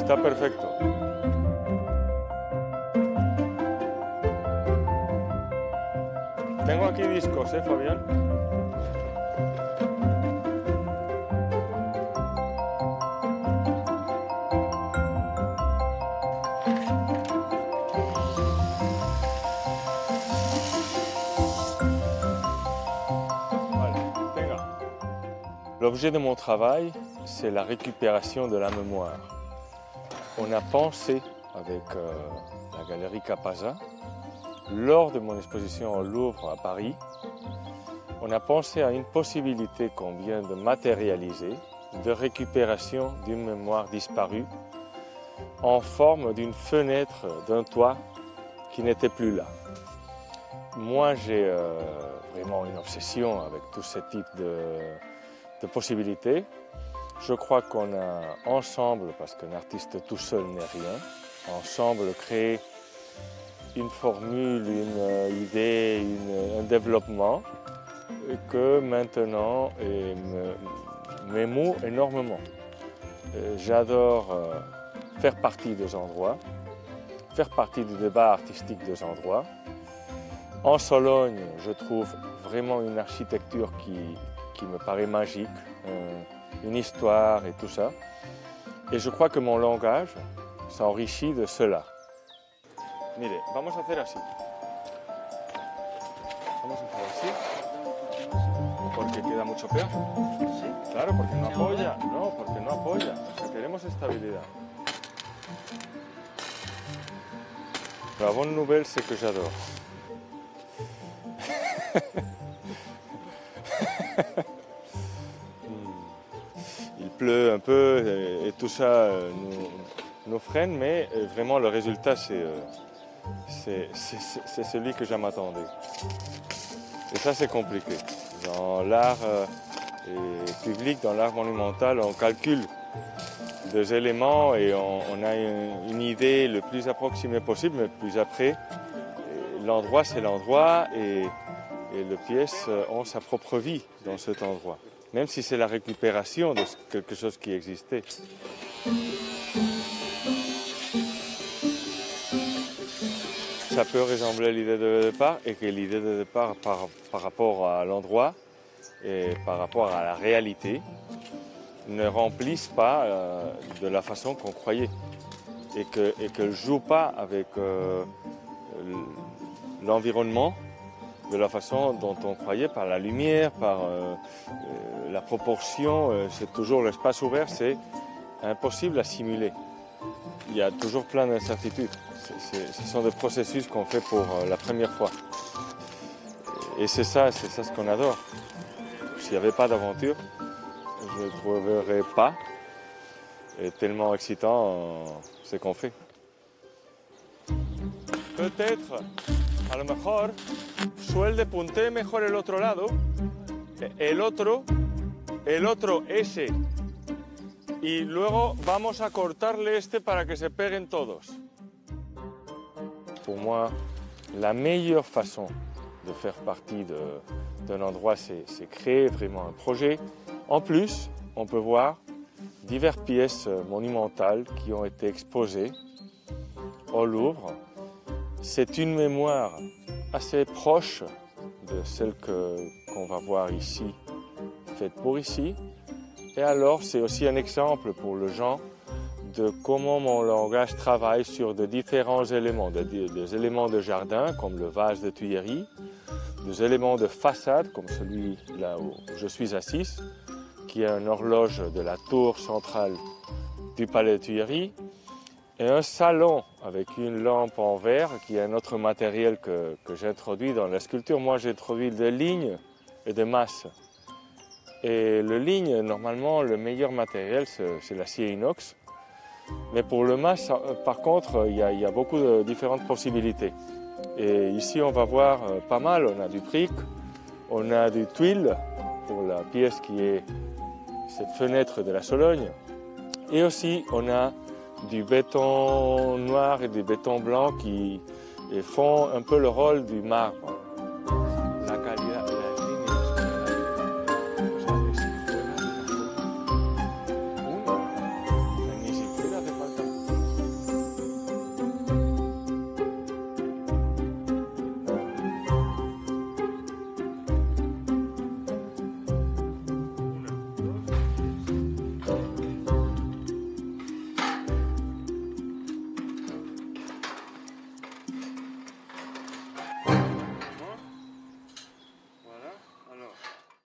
Está perfecto. Tengo aquí discos, Fabián? L'objet de mon travail, c'est la récupération de la mémoire. On a pensé avec la galerie Capaza, lors de mon exposition au Louvre à Paris, on a pensé à une possibilité qu'on vient de matérialiser, de récupération d'une mémoire disparue en forme d'une fenêtre, d'un toit qui n'était plus là. Moi, j'ai vraiment une obsession avec tous ces types de possibilités. Je crois qu'on a ensemble, parce qu'un artiste tout seul n'est rien, ensemble créé une formule, une idée, un développement que maintenant m'émeut énormément. J'adore faire partie des endroits, faire partie du débat artistique des endroits. En Sologne, je trouve vraiment une architecture qui me paraît magique, une histoire et tout ça. Et je crois que mon langage s'enrichit de cela. Mire, vamos a hacer así. Vamos a hacer así. Porque queda mucho peor. ¿Sí? Claro, porque no apoya. No, porque no apoya. O sea, queremos estabilidad. La bonne nouvelle, c'est que j'adore. Il pleut un peu et tout ça nous freine, mais vraiment le résultat c'est celui que je m'attendais. Et ça c'est compliqué. Dans l'art public, dans l'art monumental, on calcule des éléments et on a une idée le plus approximée possible, mais puis après, l'endroit c'est l'endroit et les pièces ont sa propre vie dans cet endroit, même si c'est la récupération de quelque chose qui existait. Ça peut ressembler à l'idée de départ et que l'idée de départ par rapport à l'endroit et par rapport à la réalité ne remplissent pas de la façon qu'on croyait et qu'elle ne joue pas avec l'environnement de la façon dont on croyait, par la lumière, par la proportion. C'est toujours l'espace ouvert, c'est impossible à simuler. Il y a toujours plein d'incertitudes. Ce sont des processus qu'on fait pour la première fois. Et c'est ça ce qu'on adore. S'il n'y avait pas d'aventure, je ne trouverais pas. Et tellement excitant ce qu'on fait. Peut-être, a lo mejor, suelde puntee mejor el otro lado, el otro ese. Y luego vamos a cortarle este para que se peguen todos. Pour moi, la meilleure façon de faire partie d'un endroit, c'est créer vraiment un projet. En plus, on peut voir diverses pièces monumentales qui ont été exposées au Louvre. C'est une mémoire assez proche de celle qu'on va voir ici, faite pour ici. Et alors, c'est aussi un exemple pour les gens de comment mon langage travaille sur de différents éléments, des éléments de jardin comme le vase de Tuileries, des éléments de façade comme celui là où je suis assise, qui est une horloge de la tour centrale du palais de Tuileries, et un salon avec une lampe en verre qui est un autre matériel que j'introduis dans la sculpture. Moi, j'introduis des lignes et des masses. Et le ligne, normalement, le meilleur matériel, c'est l'acier inox. Mais pour le masse, par contre, il y a beaucoup de différentes possibilités. Et ici, on va voir pas mal. On a du brick, on a du tuile pour la pièce qui est cette fenêtre de la Sologne. Et aussi, on a du béton noir et du béton blanc qui font un peu le rôle du marbre.